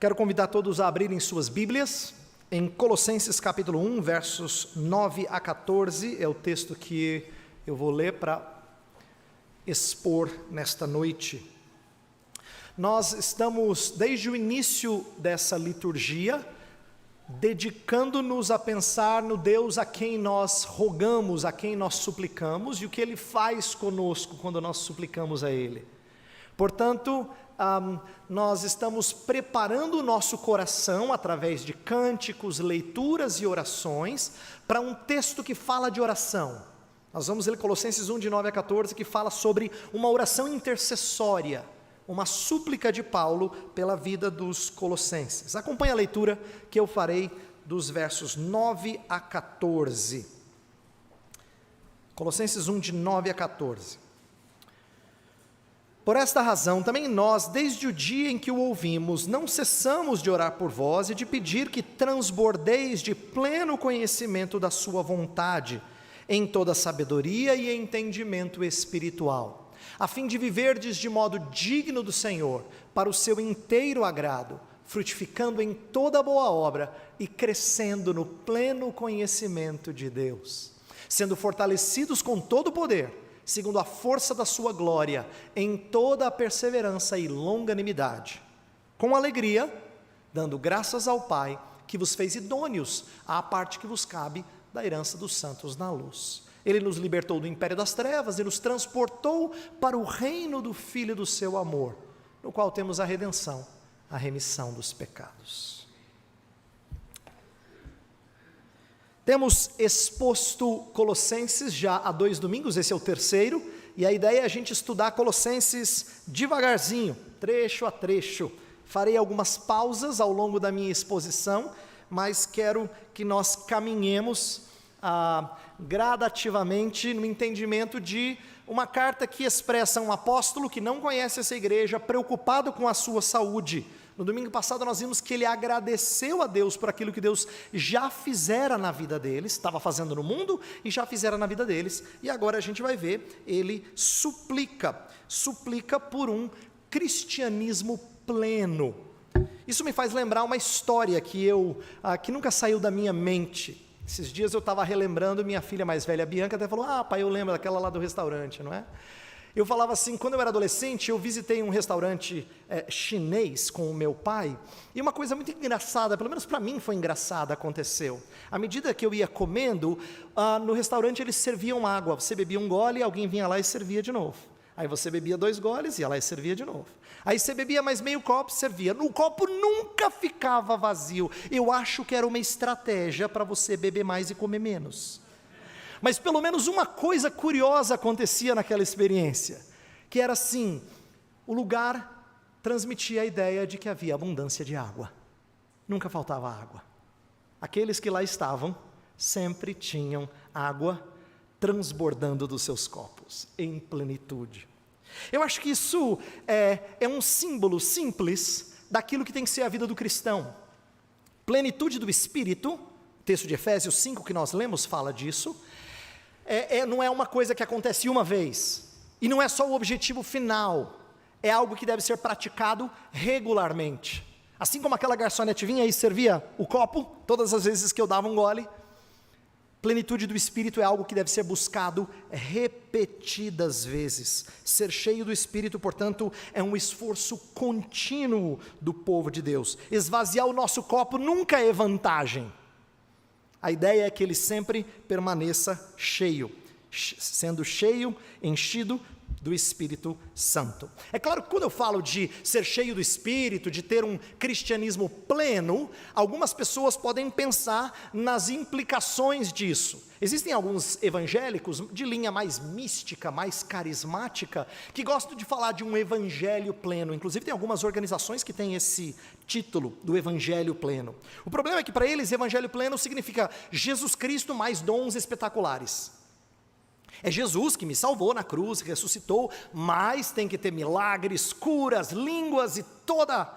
Quero convidar todos a abrirem suas Bíblias em Colossenses capítulo 1, versos 9 a 14, é o texto que eu vou ler para expor nesta noite. Nós estamos, desde o início dessa liturgia, dedicando-nos a pensar no Deus a quem nós rogamos, a quem nós suplicamos, e o que Ele faz conosco quando nós suplicamos a Ele. Portanto, nós estamos preparando o nosso coração, através de cânticos, leituras e orações, para um texto que fala de oração. Nós vamos ler Colossenses 1, de 9 a 14, que fala sobre uma oração intercessória, uma súplica de Paulo pela vida dos colossenses. Acompanhe a leitura que eu farei dos versos 9 a 14. Colossenses 1, de 9 a 14. Por esta razão, também nós, desde o dia em que o ouvimos, não cessamos de orar por vós e de pedir que transbordeis de pleno conhecimento da sua vontade, em toda sabedoria e entendimento espiritual, a fim de viverdes de modo digno do Senhor, para o seu inteiro agrado, frutificando em toda boa obra e crescendo no pleno conhecimento de Deus, sendo fortalecidos com todo o poder, segundo a força da sua glória, em toda a perseverança e longanimidade, com alegria, dando graças ao Pai, que vos fez idôneos à parte que vos cabe da herança dos santos na luz. Ele nos libertou do império das trevas e nos transportou para o reino do Filho do seu amor, no qual temos a redenção, a remissão dos pecados. Temos exposto Colossenses já há 2 domingos, esse é o terceiro, e a ideia é a gente estudar Colossenses devagarzinho, trecho a trecho. Farei algumas pausas ao longo da minha exposição, mas quero que nós caminhemos gradativamente no entendimento de uma carta que expressa um apóstolo que não conhece essa igreja, preocupado com a sua saúde. No domingo passado nós vimos que ele agradeceu a Deus por aquilo que Deus já fizera na vida deles, estava fazendo no mundo e já fizera na vida deles, e agora a gente vai ver, ele suplica por um cristianismo pleno. Isso me faz lembrar uma história que nunca saiu da minha mente. Esses dias eu estava relembrando, minha filha mais velha, Bianca, até falou: pai, eu lembro daquela lá do restaurante, não é? Eu falava assim, quando eu era adolescente, eu visitei um restaurante chinês com o meu pai, e uma coisa muito engraçada, pelo menos para mim foi engraçada, aconteceu. À medida que eu ia comendo, no restaurante eles serviam água, você bebia um gole, alguém vinha lá e servia de novo. Aí você bebia 2 goles, ia lá e servia de novo. Aí você bebia mais meio copo, servia. O copo nunca ficava vazio. Eu acho que era uma estratégia para você beber mais e comer menos. Mas pelo menos uma coisa curiosa acontecia naquela experiência, que era assim, o lugar transmitia a ideia de que havia abundância de água. Nunca faltava água. Aqueles que lá estavam sempre tinham água transbordando dos seus copos, em plenitude. Eu acho que isso é um símbolo simples daquilo que tem que ser a vida do cristão. Plenitude do Espírito, texto de Efésios 5 que nós lemos fala disso, não é uma coisa que acontece uma vez, e não é só o objetivo final, é algo que deve ser praticado regularmente. Assim como aquela garçonete vinha e servia o copo, todas as vezes que eu dava um gole, plenitude do Espírito é algo que deve ser buscado repetidas vezes. Ser cheio do Espírito, portanto, é um esforço contínuo do povo de Deus. Esvaziar o nosso copo nunca é vantagem. A ideia é que ele sempre permaneça cheio, sendo cheio, enchido do Espírito Santo. É claro que quando eu falo de ser cheio do Espírito, de ter um cristianismo pleno, algumas pessoas podem pensar nas implicações disso. Existem alguns evangélicos de linha mais mística, mais carismática, que gostam de falar de um evangelho pleno. Inclusive tem algumas organizações que têm esse título do evangelho pleno. O problema é que para eles evangelho pleno significa Jesus Cristo mais dons espetaculares. É Jesus que me salvou na cruz, ressuscitou, mas tem que ter milagres, curas, línguas e toda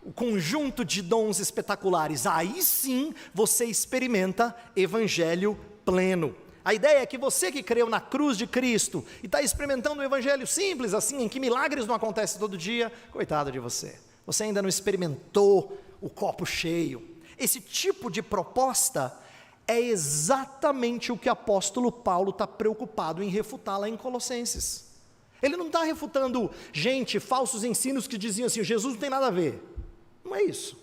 o conjunto de dons espetaculares. Aí sim você experimenta evangelho pleno. A ideia é que você que creu na cruz de Cristo e está experimentando um evangelho simples assim, em que milagres não acontecem todo dia, coitado de você. você ainda não experimentou o copo cheio. Esse tipo de proposta é exatamente o que o apóstolo Paulo está preocupado em refutar lá em Colossenses. Ele não está refutando falsos ensinos que diziam assim, Jesus não tem nada a ver. Não é isso.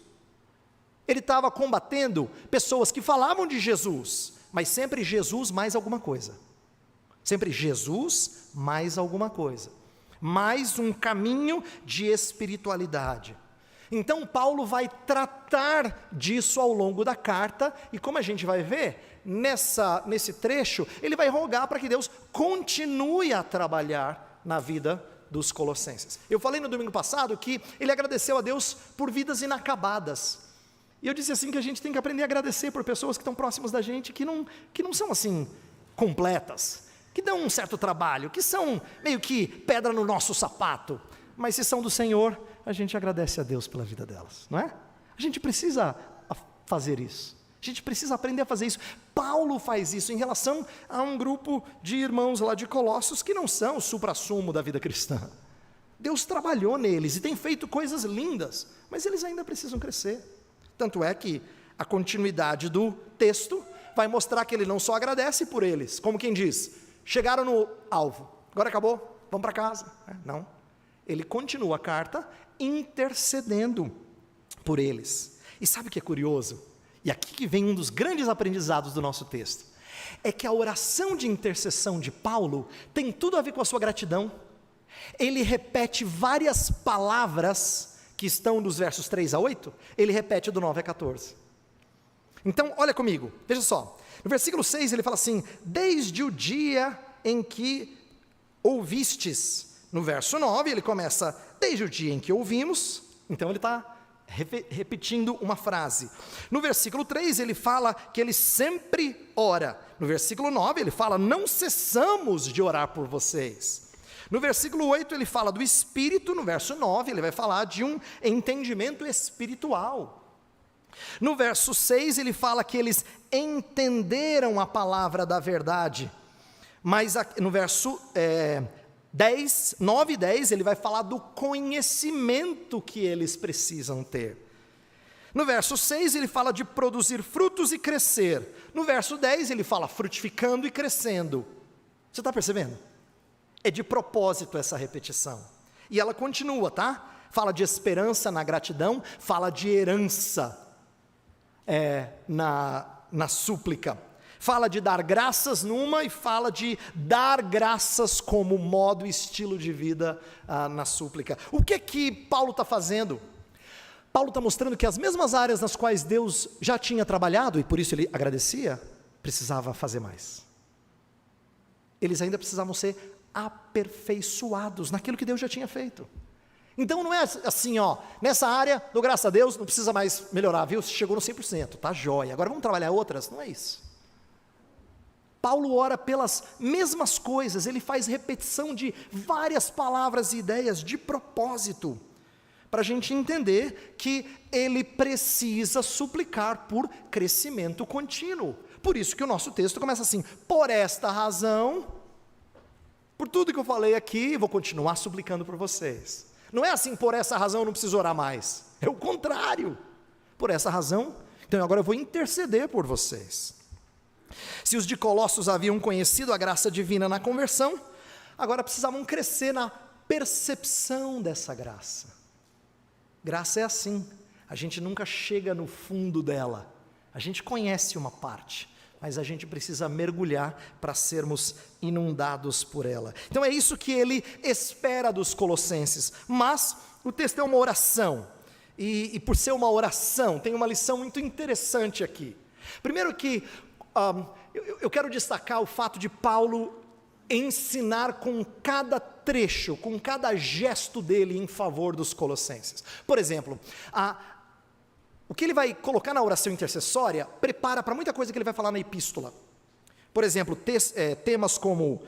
Ele estava combatendo pessoas que falavam de Jesus, mas sempre Jesus mais alguma coisa. Sempre Jesus mais alguma coisa. Mais um caminho de espiritualidade. Então Paulo vai tratar disso ao longo da carta, e como a gente vai ver, nesse trecho, ele vai rogar para que Deus continue a trabalhar na vida dos colossenses. Eu falei no domingo passado que ele agradeceu a Deus por vidas inacabadas, e eu disse assim que a gente tem que aprender a agradecer por pessoas que estão próximas da gente, que não são assim, completas, que dão um certo trabalho, que são meio que pedra no nosso sapato, mas se são do Senhor, a gente agradece a Deus pela vida delas, não é? A gente precisa fazer isso, a gente precisa aprender a fazer isso. Paulo faz isso em relação a um grupo de irmãos lá de Colossos, que não são o suprassumo da vida cristã. Deus trabalhou neles e tem feito coisas lindas, mas eles ainda precisam crescer. Tanto é que a continuidade do texto vai mostrar que ele não só agradece por eles, como quem diz, chegaram no alvo, agora acabou, vamos para casa. Não, ele continua a carta intercedendo por eles. E sabe o que é curioso? E aqui que vem um dos grandes aprendizados do nosso texto, é que a oração de intercessão de Paulo tem tudo a ver com a sua gratidão. Ele repete várias palavras que estão dos versos 3 a 8, ele repete do 9 a 14. Então, olha comigo, veja só, no versículo 6 ele fala assim, desde o dia em que ouvistes. No verso 9 ele começa, desde o dia em que ouvimos, então ele está repetindo uma frase. No versículo 3 ele fala que ele sempre ora. No versículo 9 ele fala, não cessamos de orar por vocês. No versículo 8 ele fala do Espírito, no verso 9 ele vai falar de um entendimento espiritual. No verso 6 ele fala que eles entenderam a palavra da verdade, mas no verso 9 e 10 ele vai falar do conhecimento que eles precisam ter. No verso 6 ele fala de produzir frutos e crescer. No verso 10 ele fala frutificando e crescendo. Você está percebendo? É de propósito essa repetição. E ela continua, tá? Fala de esperança na gratidão, fala de herança na súplica. Fala de dar graças numa e fala de dar graças como modo e estilo de vida na súplica. O que Paulo está fazendo? Paulo está mostrando que as mesmas áreas nas quais Deus já tinha trabalhado, e por isso ele agradecia, precisava fazer mais. Eles ainda precisavam ser aperfeiçoados naquilo que Deus já tinha feito. Então não é assim, nessa área, dou graças a Deus, não precisa mais melhorar, viu? Chegou no 100%, tá jóia, agora vamos trabalhar outras? Não é isso. Paulo ora pelas mesmas coisas, ele faz repetição de várias palavras e ideias de propósito, para a gente entender que ele precisa suplicar por crescimento contínuo. Por isso que o nosso texto começa assim, por esta razão, por tudo que eu falei aqui, vou continuar suplicando por vocês. Não é assim, por essa razão eu não preciso orar mais, é o contrário, por essa razão, então agora eu vou interceder por vocês. Se os de Colossos haviam conhecido a graça divina na conversão, agora precisavam crescer na percepção dessa graça. Graça é assim, a gente nunca chega no fundo dela, a gente conhece uma parte, mas a gente precisa mergulhar para sermos inundados por ela. Então é isso que ele espera dos colossenses, mas o texto é uma oração, e por ser uma oração, tem uma lição muito interessante aqui. Primeiro que eu quero destacar o fato de Paulo ensinar com cada trecho, com cada gesto dele em favor dos colossenses. Por exemplo, o que ele vai colocar na oração intercessória prepara para muita coisa que ele vai falar na epístola. Por exemplo, temas como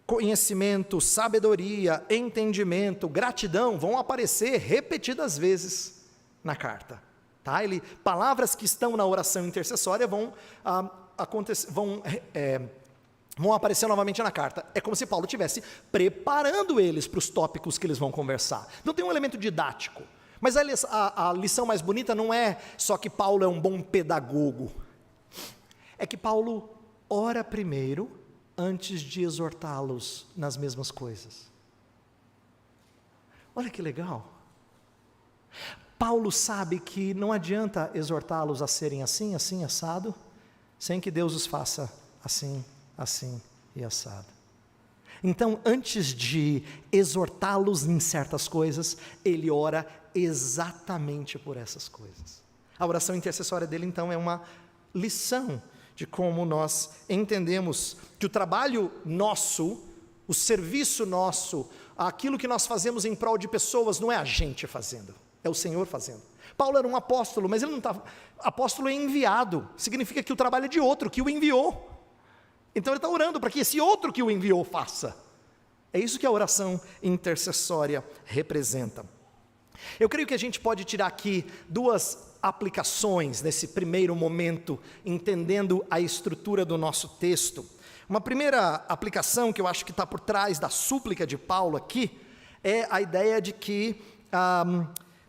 conhecimento, sabedoria, entendimento, gratidão vão aparecer repetidas vezes na carta. Tá? Palavras que estão na oração intercessória vão vão aparecer novamente na carta. É como se Paulo estivesse preparando eles para os tópicos que eles vão conversar. Não tem um elemento didático. Mas a lição mais bonita não é só que Paulo é um bom pedagogo. É que Paulo ora primeiro antes de exortá-los nas mesmas coisas. Olha que legal. Paulo sabe que não adianta exortá-los a serem assim, assim, assado, sem que Deus os faça assim, assim e assado. Então, antes de exortá-los em certas coisas, ele ora exatamente por essas coisas. A oração intercessória dele, então, é uma lição de como nós entendemos que o trabalho nosso, o serviço nosso, aquilo que nós fazemos em prol de pessoas, não é a gente fazendo, é o Senhor fazendo. Paulo era um apóstolo, mas ele não estava... Apóstolo é enviado, significa que o trabalho é de outro, que o enviou. Então ele está orando para que esse outro que o enviou faça. É isso que a oração intercessória representa. Eu creio que a gente pode tirar aqui duas aplicações nesse primeiro momento, entendendo a estrutura do nosso texto. Uma primeira aplicação que eu acho que está por trás da súplica de Paulo aqui, é a ideia de que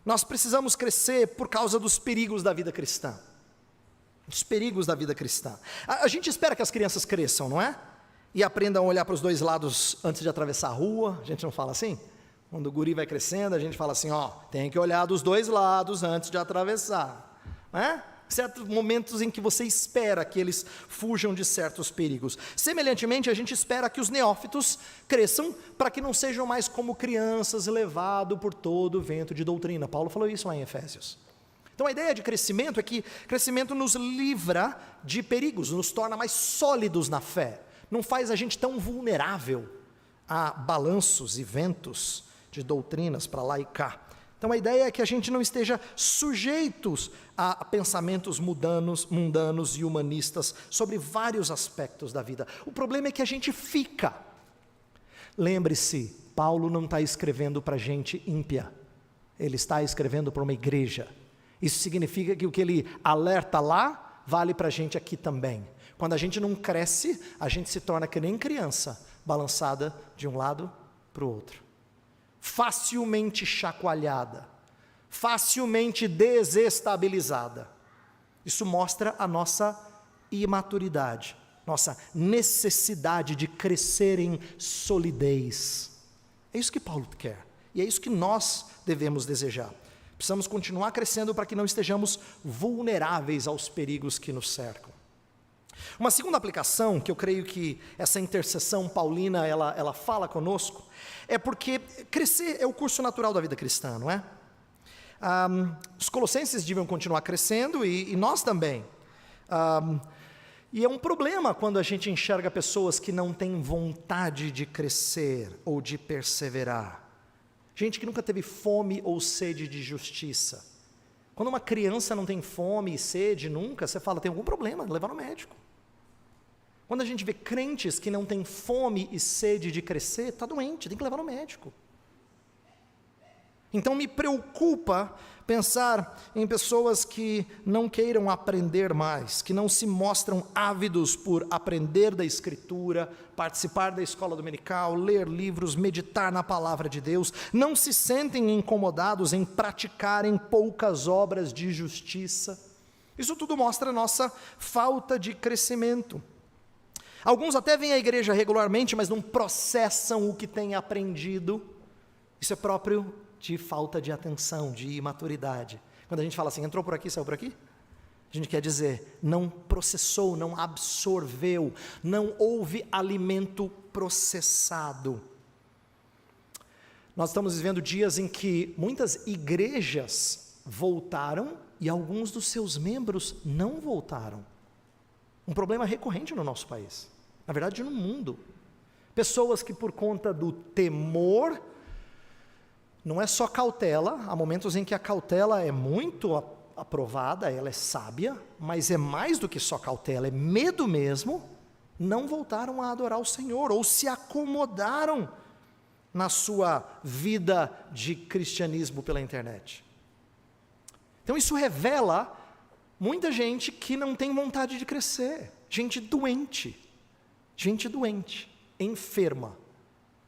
nós precisamos crescer por causa dos perigos da vida cristã. Os perigos da vida cristã. A gente espera que as crianças cresçam, não é? E aprendam a olhar para os dois lados antes de atravessar a rua. A gente não fala assim? Quando o guri vai crescendo, a gente fala assim, tem que olhar dos dois lados antes de atravessar. Não é? Certos momentos em que você espera que eles fujam de certos perigos. Semelhantemente, a gente espera que os neófitos cresçam para que não sejam mais como crianças levados por todo o vento de doutrina. Paulo falou isso lá em Efésios. Então a ideia de crescimento é que crescimento nos livra de perigos, nos torna mais sólidos na fé, não faz a gente tão vulnerável a balanços e ventos de doutrinas para lá e cá. Então a ideia é que a gente não esteja sujeitos a pensamentos mundanos e humanistas sobre vários aspectos da vida. O problema é que a gente fica. Lembre-se, Paulo não está escrevendo para gente ímpia, ele está escrevendo para uma igreja. Isso significa que o que ele alerta lá, vale para a gente aqui também. Quando a gente não cresce, a gente se torna que nem criança, balançada de um lado para o outro. Facilmente chacoalhada, facilmente desestabilizada. Isso mostra a nossa imaturidade, nossa necessidade de crescer em solidez. É isso que Paulo quer, e é isso que nós devemos desejar. Precisamos continuar crescendo para que não estejamos vulneráveis aos perigos que nos cercam. Uma segunda aplicação, que eu creio que essa intercessão paulina, ela fala conosco, é porque crescer é o curso natural da vida cristã, não é? Os colossenses deviam continuar crescendo e nós também. E é um problema quando a gente enxerga pessoas que não têm vontade de crescer ou de perseverar. Gente que nunca teve fome ou sede de justiça. Quando uma criança não tem fome e sede nunca, você fala, tem algum problema, leva no médico. Quando a gente vê crentes que não têm fome e sede de crescer, está doente, tem que levar no médico. Então me preocupa pensar em pessoas que não queiram aprender mais, que não se mostram ávidos por aprender da Escritura, participar da escola dominical, ler livros, meditar na palavra de Deus, não se sentem incomodados em praticarem poucas obras de justiça. Isso tudo mostra a nossa falta de crescimento. Alguns até vêm à igreja regularmente, mas não processam o que têm aprendido. Isso é próprio de falta de atenção, de imaturidade. Quando a gente fala assim, entrou por aqui, saiu por aqui, a gente quer dizer, não processou, não absorveu, não houve alimento processado. Nós estamos vivendo dias em que muitas igrejas voltaram e alguns dos seus membros não voltaram. Um problema recorrente no nosso país, na verdade no mundo. Pessoas que por conta do temor, não é só cautela, há momentos em que a cautela é muito aprovada, ela é sábia, mas é mais do que só cautela, é medo mesmo, não voltaram a adorar o Senhor, ou se acomodaram na sua vida de cristianismo pela internet. Então isso revela muita gente que não tem vontade de crescer, gente doente. Gente doente, enferma,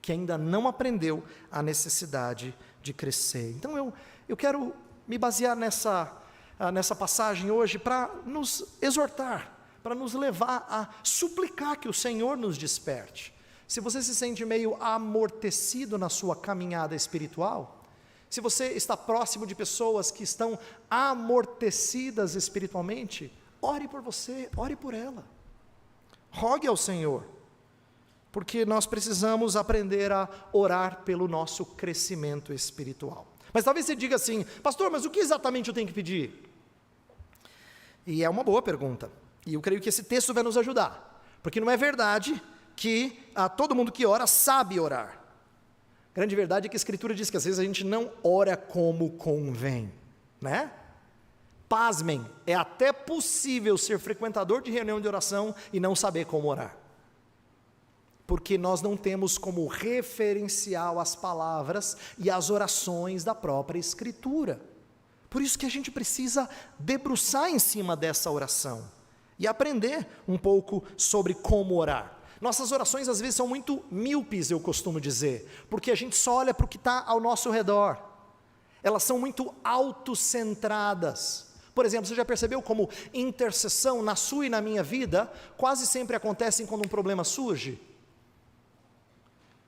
que ainda não aprendeu a necessidade de crescer. Então eu quero me basear nessa passagem hoje para nos exortar, para nos levar a suplicar que o Senhor nos desperte. Se você se sente meio amortecido na sua caminhada espiritual, se você está próximo de pessoas que estão amortecidas espiritualmente, ore por você, ore por ela. Rogue ao Senhor, porque nós precisamos aprender a orar pelo nosso crescimento espiritual. Mas talvez você diga assim, pastor, mas o que exatamente eu tenho que pedir? E é uma boa pergunta, e eu creio que esse texto vai nos ajudar, porque não é verdade que todo mundo que ora sabe orar. A grande verdade é que a Escritura diz que às vezes a gente não ora como convém, né? Pasmem, é até possível ser frequentador de reunião de oração e não saber como orar. Porque nós não temos como referencial as palavras e as orações da própria Escritura. Por isso que a gente precisa debruçar em cima dessa oração e aprender um pouco sobre como orar. Nossas orações às vezes são muito míopes, eu costumo dizer, porque a gente só olha para o que está ao nosso redor. Elas são muito autocentradas. Por exemplo, você já percebeu como intercessão na sua e na minha vida quase sempre acontecem quando um problema surge?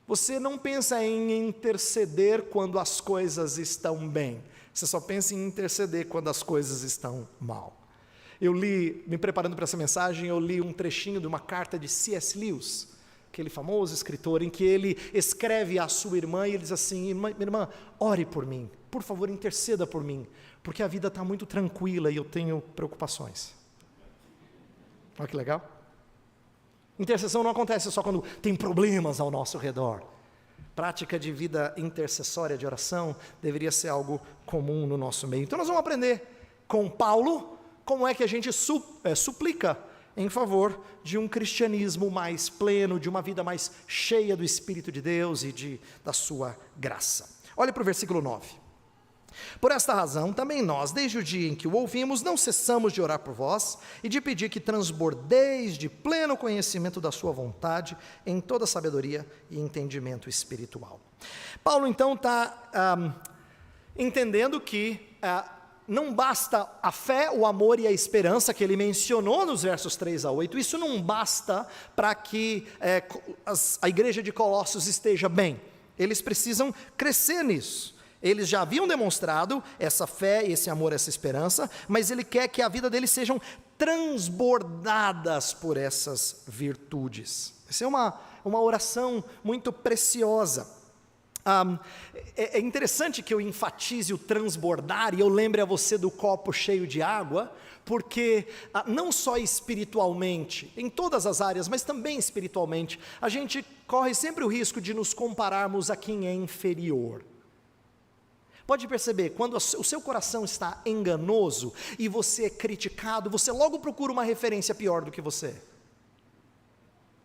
Você não pensa em interceder quando as coisas estão bem, você só pensa em interceder quando as coisas estão mal. Eu li, me preparando para essa mensagem, eu li um trechinho de uma carta de C.S. Lewis, aquele famoso escritor, em que ele escreve à sua irmã e ele diz assim, minha irmã, ore por mim, por favor interceda por mim, porque a vida está muito tranquila e eu tenho preocupações. Olha que legal. Intercessão não acontece só quando tem problemas ao nosso redor. Prática de vida intercessória de oração deveria ser algo comum no nosso meio. Então nós vamos aprender com Paulo como é que a gente suplica em favor de um cristianismo mais pleno, de uma vida mais cheia do Espírito de Deus e da sua graça. Olha para o versículo 9. Por esta razão, também nós, desde o dia em que o ouvimos, não cessamos de orar por vós e de pedir que transbordeis de pleno conhecimento da sua vontade em toda sabedoria e entendimento espiritual. Paulo então está entendendo que não basta a fé, o amor e a esperança que ele mencionou nos versos 3 a 8, isso não basta para que a igreja de Colossos esteja bem, eles precisam crescer nisso. Eles já haviam demonstrado essa fé, esse amor, essa esperança, mas ele quer que a vida deles sejam transbordadas por essas virtudes. Essa é uma oração muito preciosa. É interessante que eu enfatize o transbordar e eu lembre a você do copo cheio de água, porque não só espiritualmente, em todas as áreas, mas também espiritualmente, a gente corre sempre o risco de nos compararmos a quem é inferior. Pode perceber, quando o seu coração está enganoso e você é criticado, você logo procura uma referência pior do que você.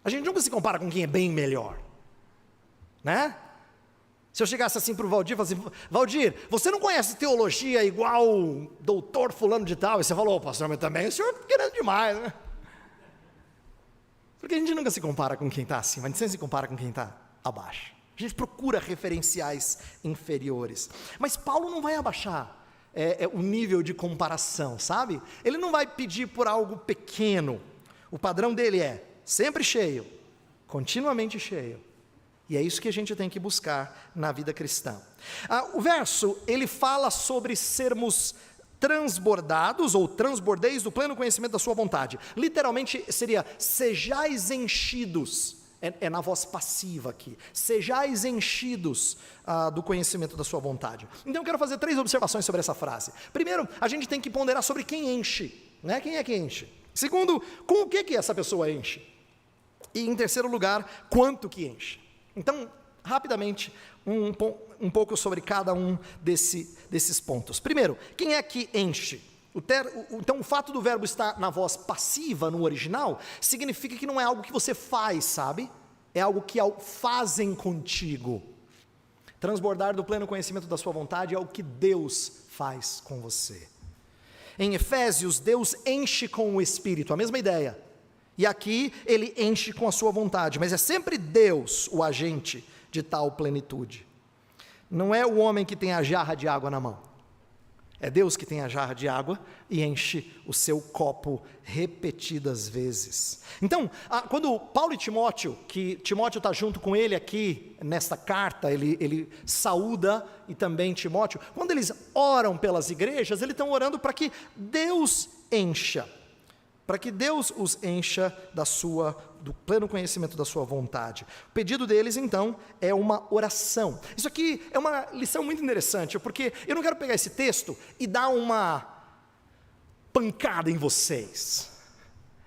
A gente nunca se compara com quem é bem melhor, né? Se eu chegasse assim para o Valdir e falasse, Valdir, você não conhece teologia igual doutor fulano de tal? E você falou, pastor, mas também o senhor está querendo demais, né? Porque a gente nunca se compara com quem está acima, a gente sempre se compara com quem está abaixo. A gente procura referenciais inferiores. Mas Paulo não vai abaixar o nível de comparação, sabe? Ele não vai pedir por algo pequeno. O padrão dele é sempre cheio, continuamente cheio. E é isso que a gente tem que buscar na vida cristã. O verso, ele fala sobre sermos transbordados ou transbordeis do pleno conhecimento da sua vontade. Literalmente seria, sejais enchidos. É na voz passiva aqui. Sejais enchidos do conhecimento da sua vontade. Então eu quero fazer 3 observações sobre essa frase. Primeiro, a gente tem que ponderar sobre quem enche, né? Quem é que enche? Segundo, com o que essa pessoa enche? E em terceiro lugar, quanto que enche? Então, rapidamente, um pouco sobre cada um desses pontos. Primeiro, quem é que enche? Então o fato do verbo estar na voz passiva no original, significa que não é algo que você faz, sabe? É algo que fazem contigo. Transbordar do pleno conhecimento da sua vontade é o que Deus faz com você. Em Efésios, Deus enche com o Espírito, a mesma ideia. E aqui ele enche com a sua vontade, mas é sempre Deus o agente de tal plenitude. Não é o homem que tem a jarra de água na mão. É Deus que tem a jarra de água e enche o seu copo repetidas vezes. Então, quando Paulo e Timóteo, que Timóteo está junto com ele aqui nesta carta, ele saúda e também Timóteo, quando eles oram pelas igrejas, eles estão orando para que Deus encha, para que Deus os encha do pleno conhecimento da sua vontade. O pedido deles, então, é uma oração. Isso aqui é uma lição muito interessante, porque eu não quero pegar esse texto e dar uma pancada em vocês.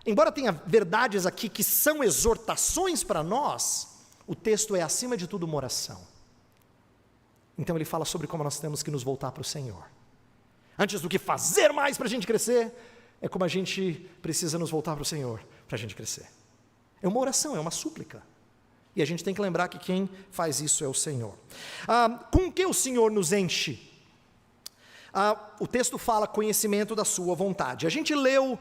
Embora tenha verdades aqui que são exortações para nós, o texto é, acima de tudo, uma oração. Então ele fala sobre como nós temos que nos voltar para o Senhor. Antes do que fazer mais para a gente crescer, é como a gente precisa nos voltar para o Senhor para a gente crescer. É uma oração, é uma súplica. E a gente tem que lembrar que quem faz isso é o Senhor. Com que o Senhor nos enche? O texto fala conhecimento da sua vontade. A gente leu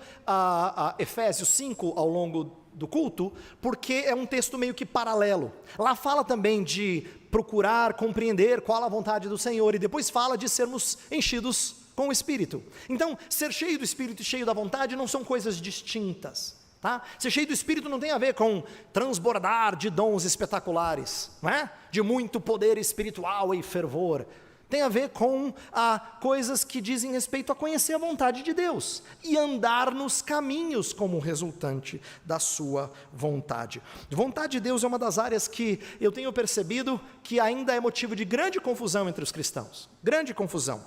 Efésios 5 ao longo do culto, porque é um texto meio que paralelo. Lá fala também de procurar compreender qual a vontade do Senhor, e depois fala de sermos enchidos com o Espírito. Então, ser cheio do Espírito e cheio da vontade não são coisas distintas, tá? Ser cheio do Espírito não tem a ver com transbordar de dons espetaculares, não é? De muito poder espiritual e fervor. Tem a ver com coisas que dizem respeito a conhecer a vontade de Deus e andar nos caminhos como resultante da sua vontade. Vontade de Deus é uma das áreas que eu tenho percebido que ainda é motivo de grande confusão entre os cristãos. Grande confusão.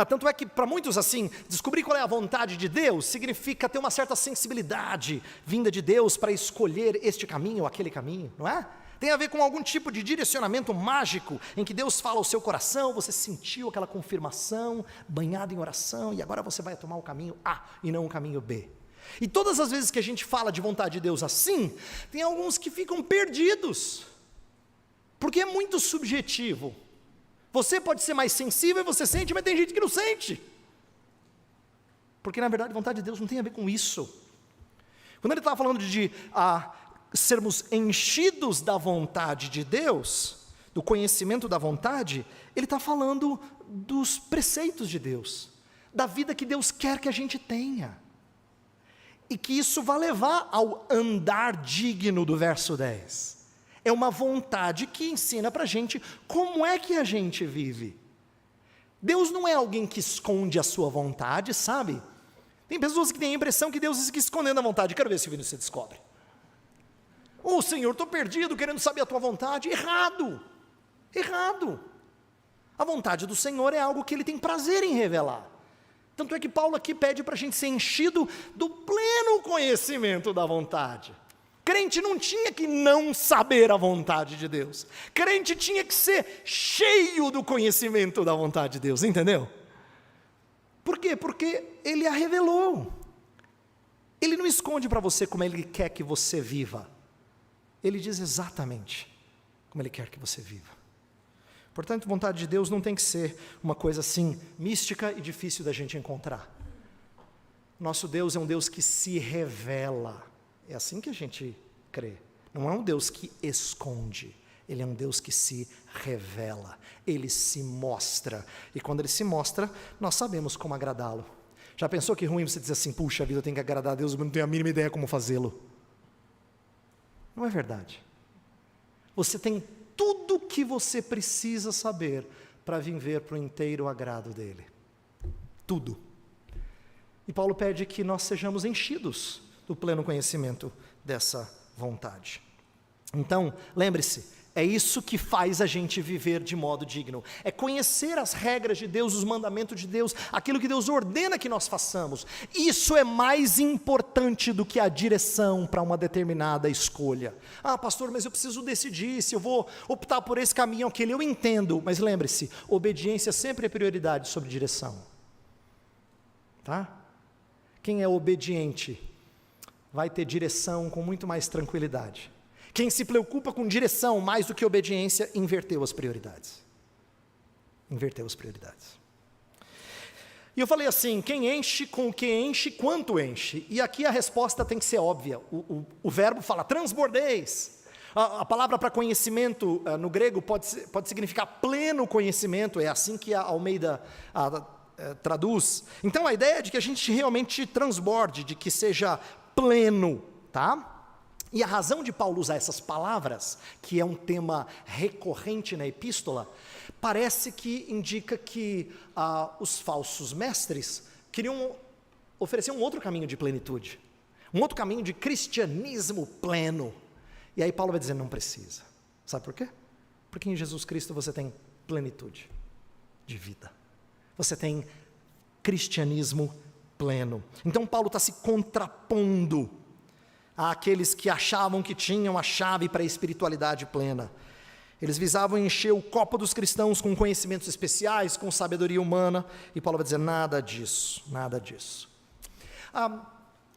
Tanto é que para muitos assim, descobrir qual é a vontade de Deus significa ter uma certa sensibilidade vinda de Deus para escolher este caminho ou aquele caminho, não é? Tem a ver com algum tipo de direcionamento mágico em que Deus fala ao seu coração, você sentiu aquela confirmação, banhado em oração, e agora você vai tomar o caminho A e não o caminho B. E todas as vezes que a gente fala de vontade de Deus assim, tem alguns que ficam perdidos, porque é muito subjetivo. Você pode ser mais sensível e você sente, mas tem gente que não sente. Porque na verdade a vontade de Deus não tem a ver com isso. Quando ele estava falando de sermos enchidos da vontade de Deus, do conhecimento da vontade, ele está falando dos preceitos de Deus, da vida que Deus quer que a gente tenha. E que isso vai levar ao andar digno do verso 10. É uma vontade que ensina para a gente como é que a gente vive. Deus não é alguém que esconde a sua vontade, sabe? Tem pessoas que têm a impressão que Deus fica escondendo a vontade. Quero ver se você descobre. Senhor, estou perdido, querendo saber a tua vontade. Errado. Errado. A vontade do Senhor é algo que Ele tem prazer em revelar. Tanto é que Paulo aqui pede para a gente ser enchido do pleno conhecimento da vontade. Crente não tinha que não saber a vontade de Deus. Crente tinha que ser cheio do conhecimento da vontade de Deus, entendeu? Por quê? Porque Ele a revelou. Ele não esconde para você como Ele quer que você viva. Ele diz exatamente como Ele quer que você viva. Portanto, a vontade de Deus não tem que ser uma coisa assim, mística e difícil da gente encontrar. Nosso Deus é um Deus que se revela. É assim que a gente crê. Não é um Deus que esconde. Ele é um Deus que se revela. Ele se mostra. E quando Ele se mostra, nós sabemos como agradá-lo. Já pensou que ruim você dizer assim, puxa vida, eu tenho que agradar a Deus, eu não tenho a mínima ideia como fazê-lo? Não é verdade. Você tem tudo o que você precisa saber para viver para o inteiro agrado dEle. Tudo. E Paulo pede que nós sejamos enchidos do pleno conhecimento dessa vontade. Então, lembre-se, é isso que faz a gente viver de modo digno. É conhecer as regras de Deus, os mandamentos de Deus, aquilo que Deus ordena que nós façamos. Isso é mais importante do que a direção para uma determinada escolha. Pastor, mas eu preciso decidir se eu vou optar por esse caminho ou aquele. Eu entendo, mas lembre-se, obediência sempre é prioridade sobre direção. Tá? Quem é obediente vai ter direção com muito mais tranquilidade. Quem se preocupa com direção mais do que obediência, inverteu as prioridades. Inverteu as prioridades. E eu falei assim, quem enche, com o que enche, quanto enche? E aqui a resposta tem que ser óbvia. O verbo fala, transbordeis. A palavra para conhecimento no grego pode significar pleno conhecimento, é assim que a Almeida traduz. Então a ideia é de que a gente realmente transborde, de que seja pleno, tá? E a razão de Paulo usar essas palavras, que é um tema recorrente na epístola, parece que indica que os falsos mestres queriam oferecer um outro caminho de plenitude, um outro caminho de cristianismo pleno. E aí Paulo vai dizer, não precisa. Sabe por quê? Porque em Jesus Cristo você tem plenitude de vida. Você tem cristianismo pleno. Então Paulo está se contrapondo àqueles que achavam que tinham a chave para a espiritualidade plena. Eles visavam encher o copo dos cristãos com conhecimentos especiais, com sabedoria humana, e Paulo vai dizer, nada disso, nada disso.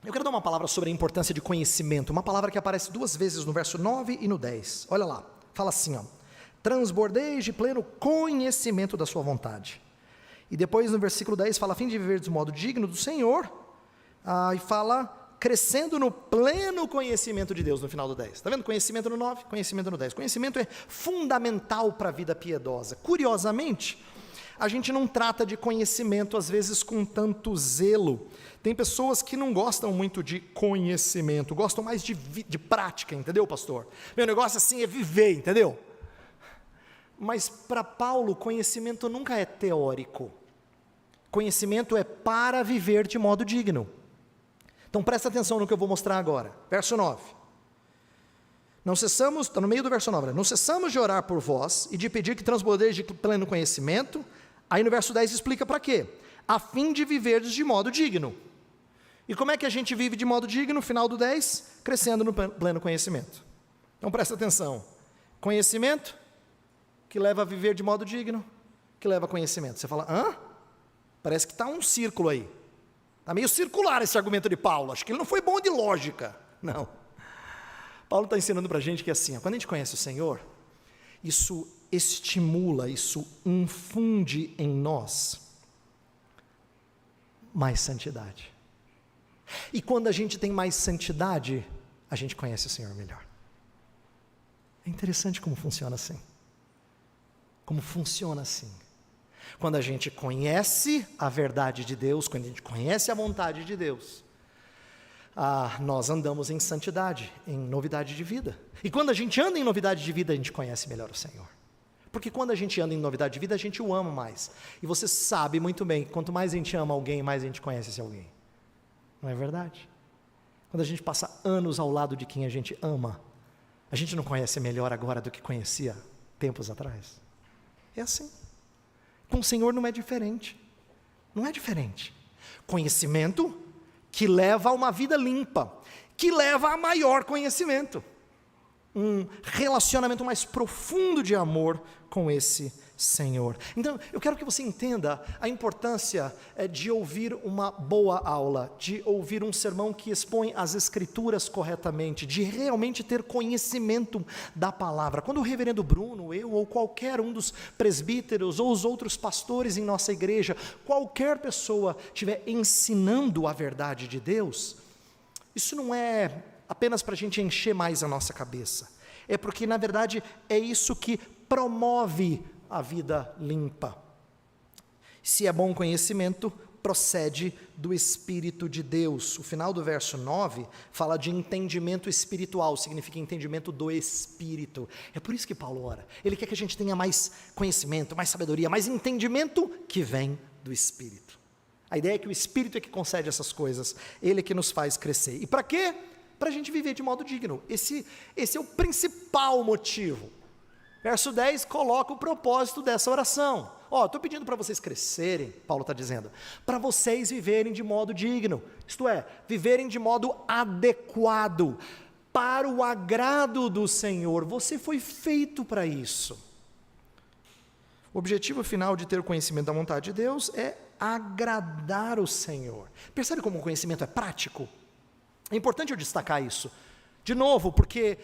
Eu quero dar uma palavra sobre a importância de conhecimento, uma palavra que aparece 2 vezes no verso 9 e no 10, olha lá, fala assim, transbordeis de pleno conhecimento da sua vontade, e depois no versículo 10 fala, a fim de viver de modo digno do Senhor, e fala, crescendo no pleno conhecimento de Deus, no final do 10, está vendo? Conhecimento no 9, conhecimento no 10, conhecimento é fundamental para a vida piedosa. Curiosamente, a gente não trata de conhecimento às vezes com tanto zelo. Tem pessoas que não gostam muito de conhecimento, gostam mais de prática, entendeu, pastor? Meu negócio assim é viver, entendeu? Mas para Paulo, conhecimento nunca é teórico. Conhecimento é para viver de modo digno. Então presta atenção no que eu vou mostrar agora. Verso 9. Não cessamos, está no meio do verso 9, não cessamos de orar por vós e de pedir que transbordeis de pleno conhecimento. Aí no verso 10 explica para quê? A fim de viverdes de modo digno. E como é que a gente vive de modo digno? No final do 10, crescendo no pleno conhecimento. Então presta atenção. Conhecimento que leva a viver de modo digno, que leva a conhecimento. Você fala, parece que está um círculo aí. Está meio circular esse argumento de Paulo. Acho que ele não foi bom de lógica. Não. Paulo está ensinando para a gente que assim, quando a gente conhece o Senhor, isso estimula, isso infunde em nós mais santidade. E quando a gente tem mais santidade, a gente conhece o Senhor melhor. É interessante como funciona assim. Como funciona assim. Quando a gente conhece a verdade de Deus, quando a gente conhece a vontade de Deus, nós andamos em santidade, em novidade de vida. E quando a gente anda em novidade de vida, a gente conhece melhor o Senhor. Porque quando a gente anda em novidade de vida, a gente o ama mais. E você sabe muito bem que quanto mais a gente ama alguém, mais a gente conhece esse alguém. Não é verdade? Quando a gente passa anos ao lado de quem a gente ama, a gente não conhece melhor agora do que conhecia tempos atrás. É assim. Com o Senhor não é diferente. Não é diferente. Conhecimento que leva a uma vida limpa, que leva a maior conhecimento. Um relacionamento mais profundo de amor com esse Senhor. Então, eu quero que você entenda a importância de ouvir uma boa aula, de ouvir um sermão que expõe as Escrituras corretamente, de realmente ter conhecimento da palavra. Quando o reverendo Bruno, eu ou qualquer um dos presbíteros ou os outros pastores em nossa igreja, qualquer pessoa estiver ensinando a verdade de Deus, isso não é apenas para a gente encher mais a nossa cabeça, é porque na verdade é isso que promove a vida limpa. Se é bom conhecimento, procede do Espírito de Deus. O final do verso 9 fala de entendimento espiritual, significa entendimento do Espírito. É por isso que Paulo ora. Ele quer que a gente tenha mais conhecimento, mais sabedoria, mais entendimento que vem do Espírito. A ideia é que o Espírito é que concede essas coisas, Ele é que nos faz crescer. E para quê? Para a gente viver de modo digno. Esse é o principal motivo. Verso 10 coloca o propósito dessa oração. Estou pedindo para vocês crescerem, Paulo está dizendo, para vocês viverem de modo digno, isto é, viverem de modo adequado, para o agrado do Senhor. Você foi feito para isso. O objetivo final de ter o conhecimento da vontade de Deus é agradar o Senhor. Percebe como o conhecimento é prático? É importante eu destacar isso. De novo, porque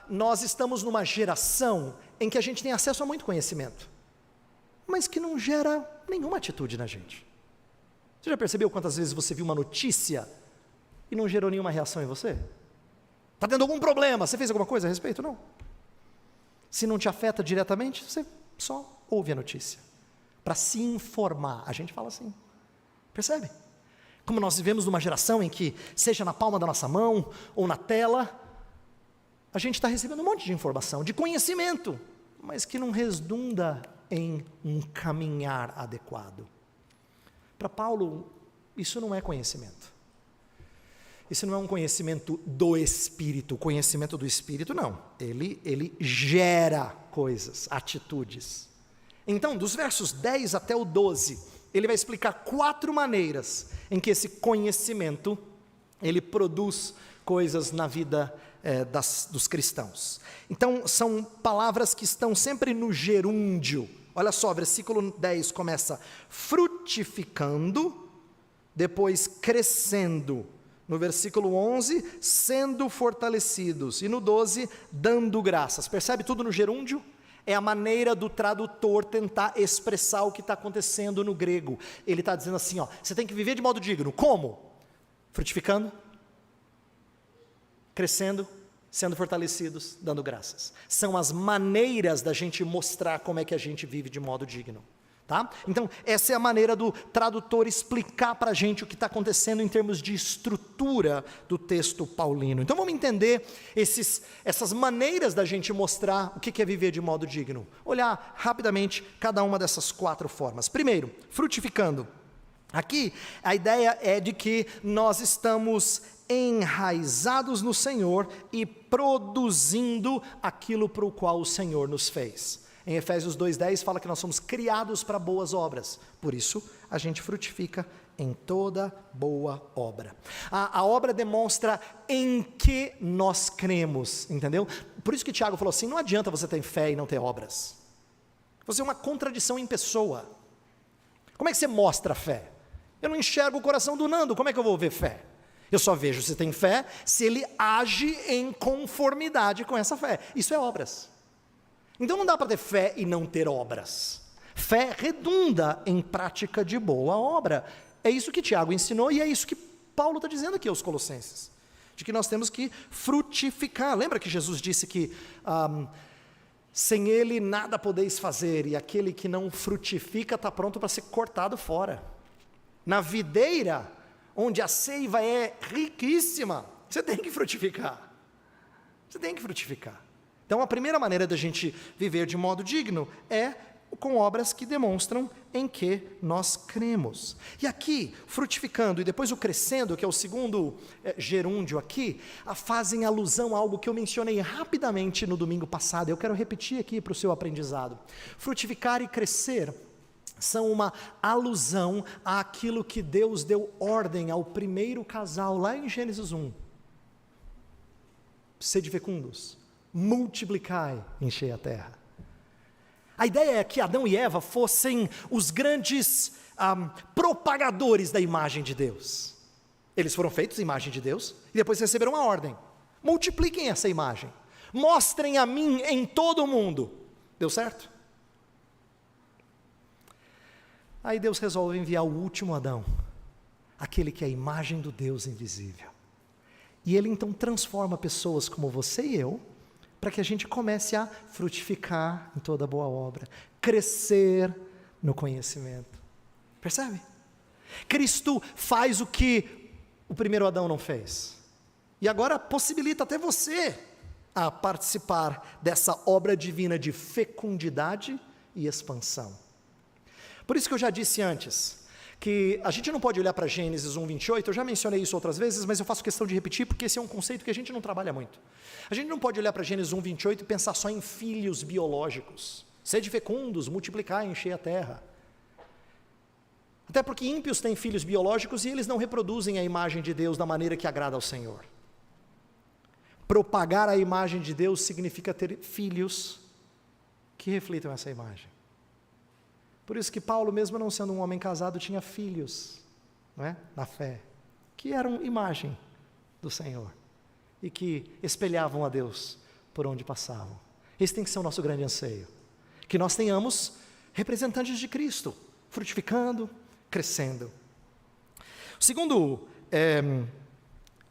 nós estamos numa geração em que a gente tem acesso a muito conhecimento, mas que não gera nenhuma atitude na gente. Você já percebeu quantas vezes você viu uma notícia e não gerou nenhuma reação em você? Está tendo algum problema, você fez alguma coisa a respeito? Não. Se não te afeta diretamente, você só ouve a notícia. Para se informar, a gente fala assim. Percebe? Como nós vivemos numa geração em que, seja na palma da nossa mão ou na tela, a gente está recebendo um monte de informação, de conhecimento, mas que não redunda em um caminhar adequado. Para Paulo, isso não é conhecimento. Isso não é um conhecimento do Espírito. O conhecimento do Espírito, não. Ele gera coisas, atitudes. Então, dos versos 10 até o 12, ele vai explicar 4 maneiras em que esse conhecimento, ele produz coisas na vida dos cristãos. Então, são palavras que estão sempre no gerúndio. Olha só, versículo 10 começa frutificando, depois crescendo. No versículo 11, sendo fortalecidos. E no 12, dando graças. Percebe tudo no gerúndio? É a maneira do tradutor tentar expressar o que está acontecendo no grego. Ele está dizendo assim, ó, você tem que viver de modo digno. Como? Frutificando, crescendo, sendo fortalecidos, dando graças. São as maneiras da gente mostrar como é que a gente vive de modo digno. Tá? Então, essa é a maneira do tradutor explicar para a gente o que está acontecendo em termos de estrutura do texto paulino. Então, vamos entender essas maneiras da gente mostrar o que é viver de modo digno. Olhar rapidamente cada uma dessas 4 formas. Primeiro, frutificando. Aqui, a ideia é de que nós estamos enraizados no Senhor e produzindo aquilo para o qual o Senhor nos fez. Em Efésios 2:10 fala que nós somos criados para boas obras, por isso a gente frutifica em toda boa obra. A obra demonstra em que nós cremos, entendeu? Por isso que Tiago falou assim, não adianta você ter fé e não ter obras. Você é uma contradição em pessoa. Como é que você mostra a fé? Eu não enxergo o coração do Nando, como é que eu vou ver fé? Eu só vejo se tem fé, se ele age em conformidade com essa fé. Isso é obras. Então não dá para ter fé e não ter obras. Fé redunda em prática de boa obra. É isso que Tiago ensinou e é isso que Paulo está dizendo aqui aos Colossenses. De que nós temos que frutificar. Lembra que Jesus disse que sem ele nada podeis fazer e aquele que não frutifica está pronto para ser cortado fora. Na videira, onde a seiva é riquíssima, você tem que frutificar. Você tem que frutificar. Então, a primeira maneira da gente viver de modo digno é com obras que demonstram em que nós cremos. E aqui, frutificando e depois o crescendo, que é o segundo gerúndio aqui, fazem alusão a algo que eu mencionei rapidamente no domingo passado. Eu quero repetir aqui para o seu aprendizado. Frutificar e crescer são uma alusão àquilo que Deus deu ordem ao primeiro casal, lá em Gênesis 1. Sede fecundos. Multiplicai, enchei a terra. A ideia é que Adão e Eva fossem os grandes propagadores da imagem de Deus. Eles foram feitos imagem de Deus e depois receberam uma ordem. Multipliquem essa imagem. Mostrem a mim em todo o mundo. Deu certo? Aí Deus resolve enviar o último Adão, aquele que é a imagem do Deus invisível. E ele então transforma pessoas como você e eu, para que a gente comece a frutificar em toda boa obra, crescer no conhecimento. Percebe? Cristo faz o que o primeiro Adão não fez. E agora possibilita até você a participar dessa obra divina de fecundidade e expansão. Por isso que eu já disse antes, que a gente não pode olhar para Gênesis 1:28, eu já mencionei isso outras vezes, mas eu faço questão de repetir, porque esse é um conceito que a gente não trabalha muito. A gente não pode olhar para Gênesis 1:28 e pensar só em filhos biológicos. Sede fecundos, multiplicai, enchei a terra. Até porque ímpios têm filhos biológicos e eles não reproduzem a imagem de Deus da maneira que agrada ao Senhor. Propagar a imagem de Deus significa ter filhos que reflitam essa imagem. Por isso que Paulo, mesmo não sendo um homem casado, tinha filhos, não é? Na fé, que eram imagem do Senhor e que espelhavam a Deus por onde passavam. Esse tem que ser o nosso grande anseio, que nós tenhamos representantes de Cristo, frutificando, crescendo. O segundo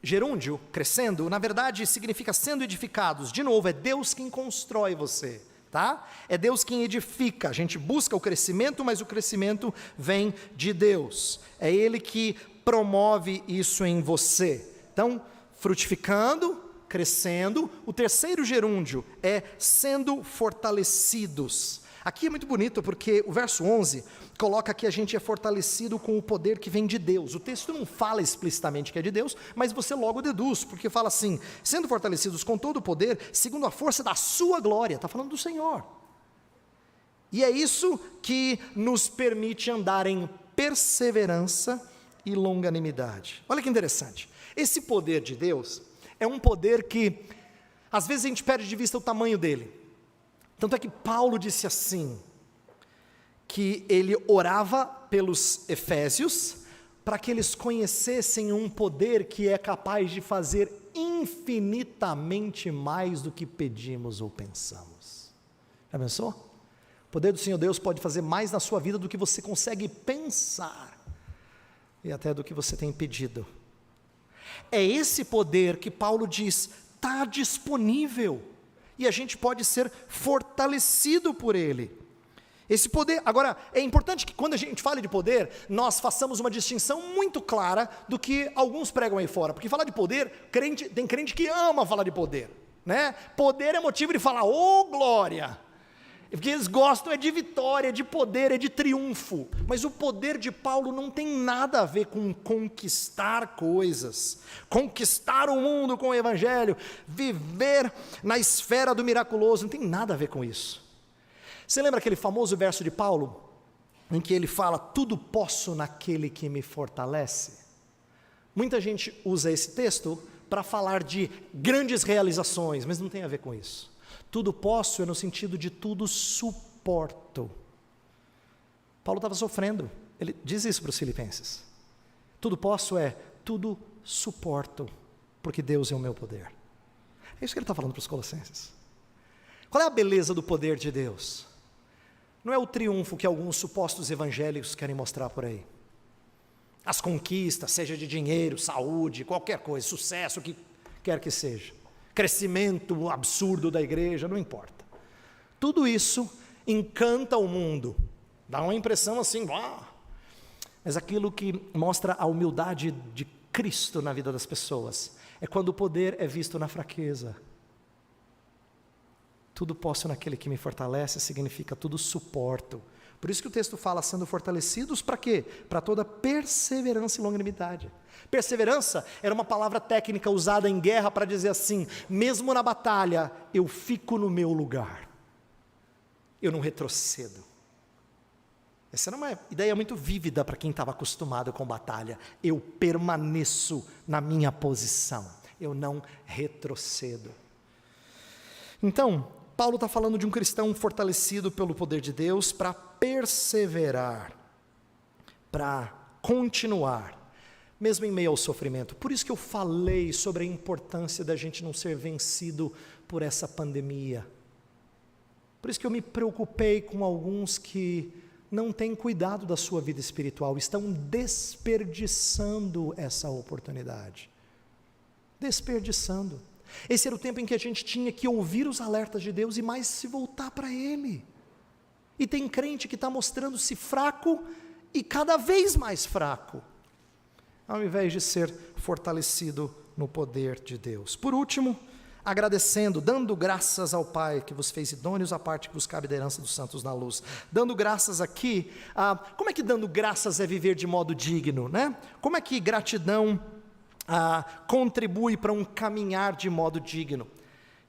gerúndio, crescendo, na verdade significa sendo edificados. De novo, é Deus quem constrói você, tá? É Deus quem edifica. A gente busca o crescimento, mas o crescimento vem de Deus. É Ele que promove isso em você. Então, frutificando, crescendo. O terceiro gerúndio é sendo fortalecidos. Aqui é muito bonito porque o verso 11 coloca que a gente é fortalecido com o poder que vem de Deus. O texto não fala explicitamente que é de Deus, mas você logo deduz, porque fala assim, sendo fortalecidos com todo o poder, segundo a força da sua glória. Está falando do Senhor. E é isso que nos permite andar em perseverança e longanimidade. Olha que interessante. Esse poder de Deus é um poder que, às vezes a gente perde de vista o tamanho dele. Tanto é que Paulo disse assim, que ele orava pelos efésios, para que eles conhecessem um poder que é capaz de fazer infinitamente mais do que pedimos ou pensamos. Já pensou? O poder do Senhor Deus pode fazer mais na sua vida do que você consegue pensar, e até do que você tem pedido. É esse poder que Paulo diz, está disponível, e a gente pode ser fortalecido por ele. Esse poder, agora, é importante que quando a gente fale de poder, nós façamos uma distinção muito clara do que alguns pregam aí fora, porque falar de poder, tem crente que ama falar de poder, né? Poder é motivo de falar, ô glória, porque eles gostam de vitória, de poder, de triunfo, mas o poder de Paulo não tem nada a ver com conquistar coisas, conquistar o mundo com o evangelho, viver na esfera do miraculoso, não tem nada a ver com isso. Você lembra aquele famoso verso de Paulo, em que ele fala, tudo posso naquele que me fortalece? Muita gente usa esse texto para falar de grandes realizações, mas não tem a ver com isso. Tudo posso é no sentido de tudo suporto. Paulo estava sofrendo, ele diz isso para os filipenses. Tudo posso é tudo suporto, porque Deus é o meu poder. É isso que ele está falando para os colossenses. Qual é a beleza do poder de Deus? Não é o triunfo que alguns supostos evangélicos querem mostrar por aí. As conquistas, seja de dinheiro, saúde, qualquer coisa, sucesso, o que quer que seja. Crescimento absurdo da igreja, não importa. Tudo isso encanta o mundo. Dá uma impressão assim, mas aquilo que mostra a humildade de Cristo na vida das pessoas, é quando o poder é visto na fraqueza. Tudo posso naquele que me fortalece, significa tudo suporto. Por isso que o texto fala, sendo fortalecidos para quê? Para toda perseverança e longanimidade. Perseverança era uma palavra técnica usada em guerra para dizer assim, mesmo na batalha, eu fico no meu lugar. Eu não retrocedo. Essa era uma ideia muito vívida para quem estava acostumado com batalha. Eu permaneço na minha posição. Eu não retrocedo. Então, Paulo está falando de um cristão fortalecido pelo poder de Deus para perseverar, para continuar, mesmo em meio ao sofrimento. Por isso que eu falei sobre a importância da gente não ser vencido por essa pandemia. Por isso que eu me preocupei com alguns que não têm cuidado da sua vida espiritual, estão desperdiçando essa oportunidade. Desperdiçando. Esse era o tempo em que a gente tinha que ouvir os alertas de Deus e mais se voltar para Ele. E tem crente que está mostrando-se fraco e cada vez mais fraco, ao invés de ser fortalecido no poder de Deus. Por último, agradecendo, dando graças ao Pai que vos fez idôneos à parte que vos cabe da herança dos santos na luz. Dando graças aqui, como é que dando graças é viver de modo digno, né? Como é que gratidão contribui para um caminhar de modo digno?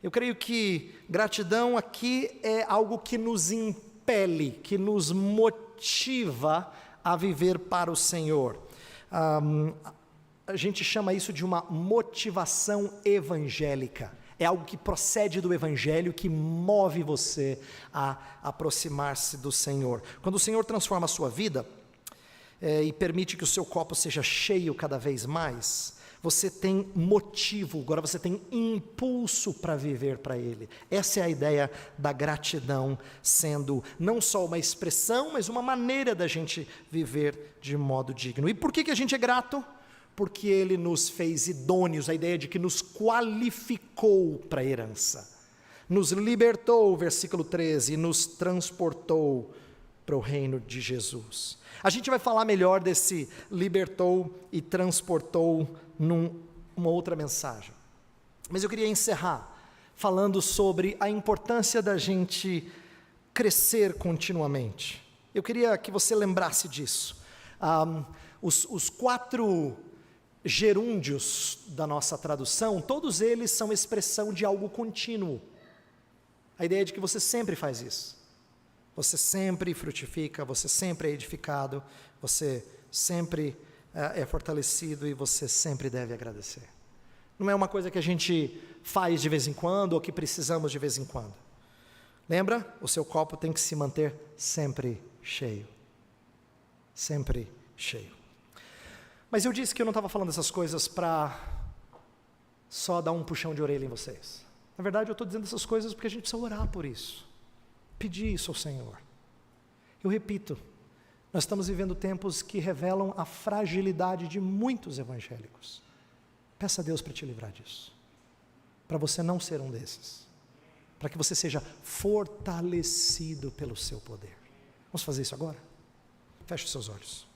Eu creio que gratidão aqui é algo que nos impele, que nos motiva a viver para o Senhor. A gente chama isso de uma motivação evangélica. É algo que procede do Evangelho, que move você a aproximar-se do Senhor. Quando o Senhor transforma a sua vida e permite que o seu copo seja cheio cada vez mais, Você tem motivo, agora você tem impulso para viver para Ele. Essa é a ideia da gratidão, sendo não só uma expressão, mas uma maneira da gente viver de modo digno. E por que a gente é grato? Porque Ele nos fez idôneos, a ideia de que nos qualificou para a herança. Nos libertou, versículo 13, e nos transportou para o reino de Jesus. A gente vai falar melhor desse libertou e transportou numa outra mensagem. Mas eu queria encerrar falando sobre a importância da gente crescer continuamente. Eu queria que você lembrasse disso. Os 4 gerúndios da nossa tradução, todos eles são expressão de algo contínuo. A ideia é de que você sempre faz isso. Você sempre frutifica, você sempre é edificado, você sempre é fortalecido e você sempre deve agradecer. Não é uma coisa que a gente faz de vez em quando ou que precisamos de vez em quando. Lembra? O seu copo tem que se manter sempre cheio. Sempre cheio. Mas eu disse que eu não estava falando essas coisas para só dar um puxão de orelha em vocês. Na verdade, eu estou dizendo essas coisas porque a gente precisa orar por isso. Pedir isso ao Senhor. Eu repito, nós estamos vivendo tempos que revelam a fragilidade de muitos evangélicos. Peça a Deus para te livrar disso, para você não ser um desses, para que você seja fortalecido pelo seu poder. Vamos fazer isso agora? Feche os seus olhos.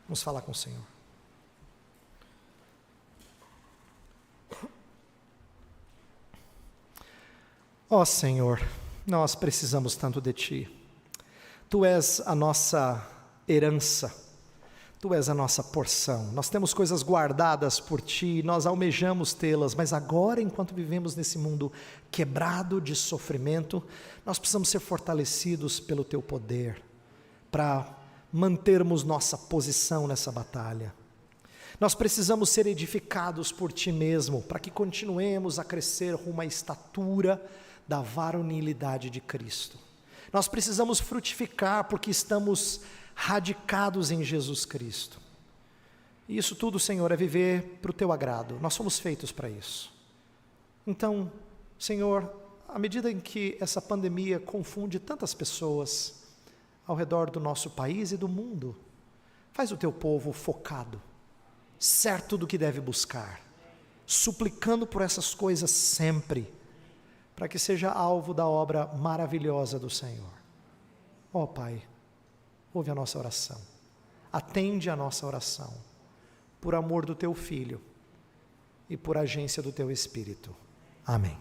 Vamos falar com o Senhor. Ó Senhor, nós precisamos tanto de Ti. Tu és a nossa herança, Tu és a nossa porção. Nós temos coisas guardadas por Ti, nós almejamos tê-las, mas agora, enquanto vivemos nesse mundo quebrado de sofrimento, nós precisamos ser fortalecidos pelo Teu poder, para mantermos nossa posição nessa batalha. Nós precisamos ser edificados por Ti mesmo, para que continuemos a crescer rumo à estatura da varonilidade de Cristo. Nós precisamos frutificar porque estamos radicados em Jesus Cristo. E isso tudo, Senhor, é viver para o Teu agrado. Nós somos feitos para isso. Então, Senhor, à medida em que essa pandemia confunde tantas pessoas ao redor do nosso país e do mundo, faz o Teu povo focado, certo do que deve buscar, suplicando por essas coisas sempre, para que seja alvo da obra maravilhosa do Senhor. Ó Pai, ouve a nossa oração, atende a nossa oração, por amor do Teu Filho e por agência do Teu Espírito. Amém.